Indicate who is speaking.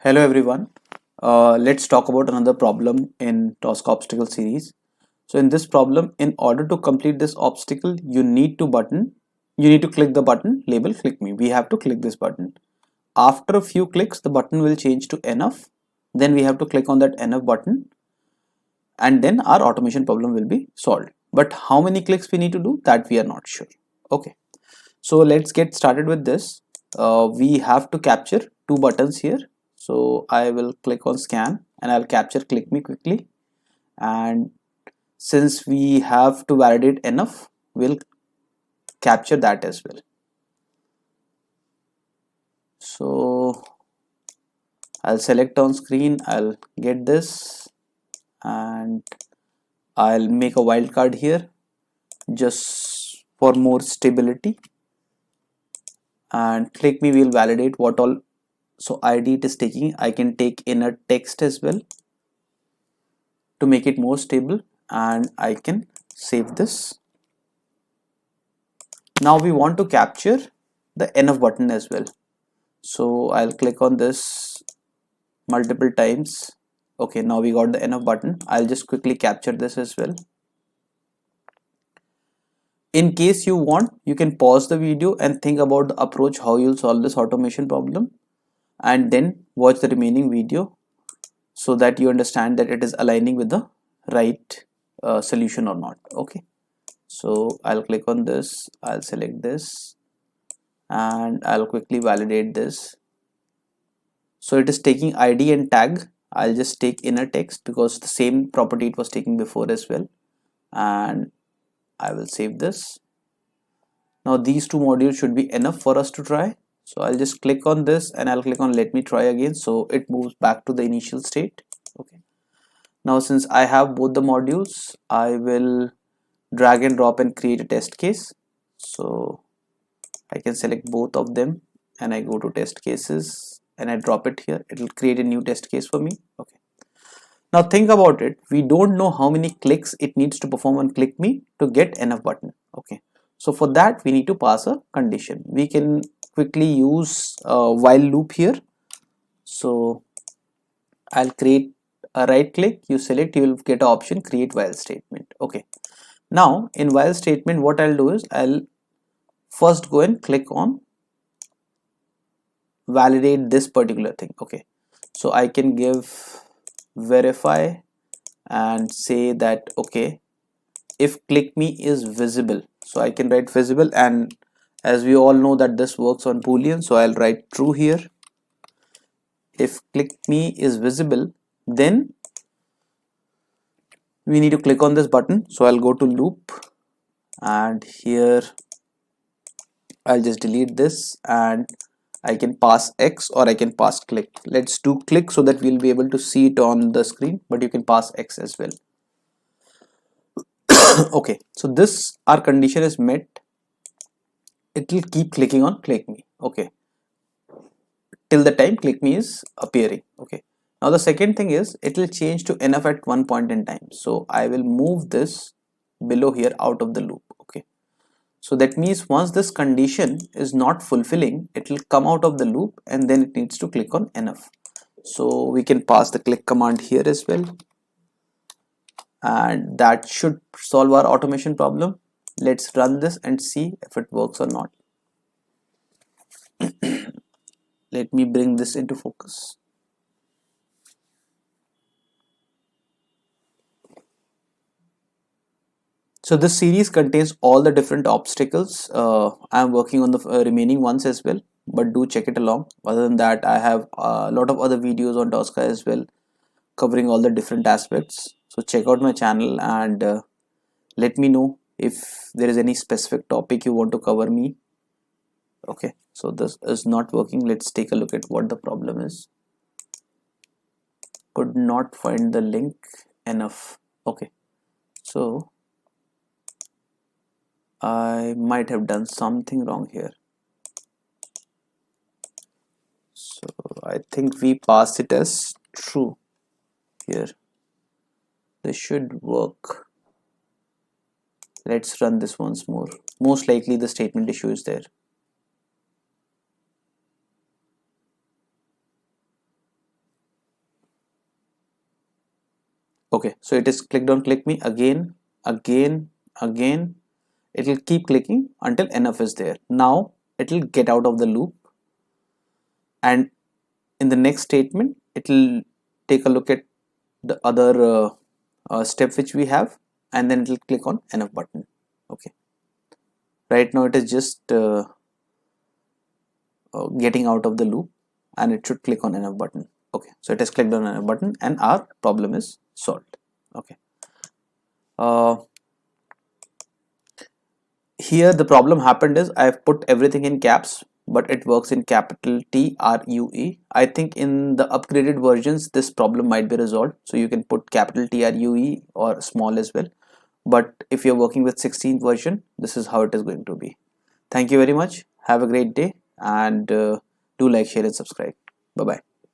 Speaker 1: Hello everyone. Let's talk about another problem in TOSCA Obstacle series. So in this problem, in order to complete this obstacle, you need to click the button label click me. We have to click this button. After a few clicks, the button will change to enough. Then we have to click on that enough button and then our automation problem will be solved. But how many clicks we need to do that we are not sure. Okay. So let's get started with this. We have to capture two buttons here. So I will click on scan and I'll capture click me quickly. And since we have to validate enough, we'll capture that as well. So I'll select on screen, I'll get this and I'll make a wildcard here just for more stability, and click me will validate what all so ID it is taking. I can take inner text as well to make it more stable, and I can save this. Now we want to capture the enough button as well, so I'll click on this multiple times. Okay, now we got the enough button. I'll just quickly capture this as well. In case you want, you can pause the video and think about the approach how you'll solve this automation problem, and then watch the remaining video so that you understand that it is aligning with the right solution or not. Okay, so I'll click on this, I'll select this and I'll quickly validate this. So it is taking ID and tag. I'll just take inner text because the same property it was taking before as well, and I will save this. Now these two modules should be enough for us to try, so I'll just click on this and I'll click on let me try again, so it moves back to the initial state. Okay, now since I have both the modules, I will drag and drop and create a test case. So I can select both of them and I go to test cases and I drop it here. It will create a new test case for me. Okay, now think about it. We don't know how many clicks it needs to perform on click me to get enough button. Okay, so for that we need to pass a condition. We can quickly use a while loop here. So I'll create a right click, you select, you will get an option create while statement. Okay, now in while statement what I'll do is I'll first go and click on validate this particular thing. Okay, so I can give verify and say that okay, if click me is visible, so I can write visible, and as we all know that this works on boolean, so I'll write true here. If click me is visible, then we need to click on this button, so I'll go to loop and here I'll just delete this and I can pass X or I can pass click. Let's do click so that we'll be able to see it on the screen, but you can pass X as well. Okay, so this our condition is met. It will keep clicking on click me. Okay, till the time click me is appearing. Okay, now the second thing is it will change to enough at one point in time. So I will move this below here out of the loop. Okay, so that means once this condition is not fulfilling, it will come out of the loop and then it needs to click on enough. So we can pass the click command here as well, and that should solve our automation problem. Let's run this and see if it works or not. Let me bring this into focus. So this series contains all the different obstacles. I'm working on the remaining ones as well, but do check it along. Other than that, I have a lot of other videos on TOSCA as well, covering all the different aspects. So check out my channel and let me know if there is any specific topic you want to cover me. Okay, so this is not working. Let's take a look at what the problem is. Could not find the link enough. Okay, so I might have done something wrong here. So I think we pass it as true here. This should work. Let's run this once more. Most likely the statement issue is there. Okay, so it is clicked on click me again, again. It will keep clicking until enough is there. Now it will get out of the loop, and in the next statement it will take a look at the other step which we have, and then it will click on enough button. Okay, right now it is just getting out of the loop, and it should click on enough button. Okay, so it has clicked on enough button and our problem is solved. Okay, uh, here the problem happened is I've put everything in caps, but it works in capital TRUE. I think in the upgraded versions this problem might be resolved, so you can put capital TRUE or small as well. But if you're working with 16th version, this is how it is going to be. Thank you very much. Have a great day, and do like, share and subscribe. Bye bye.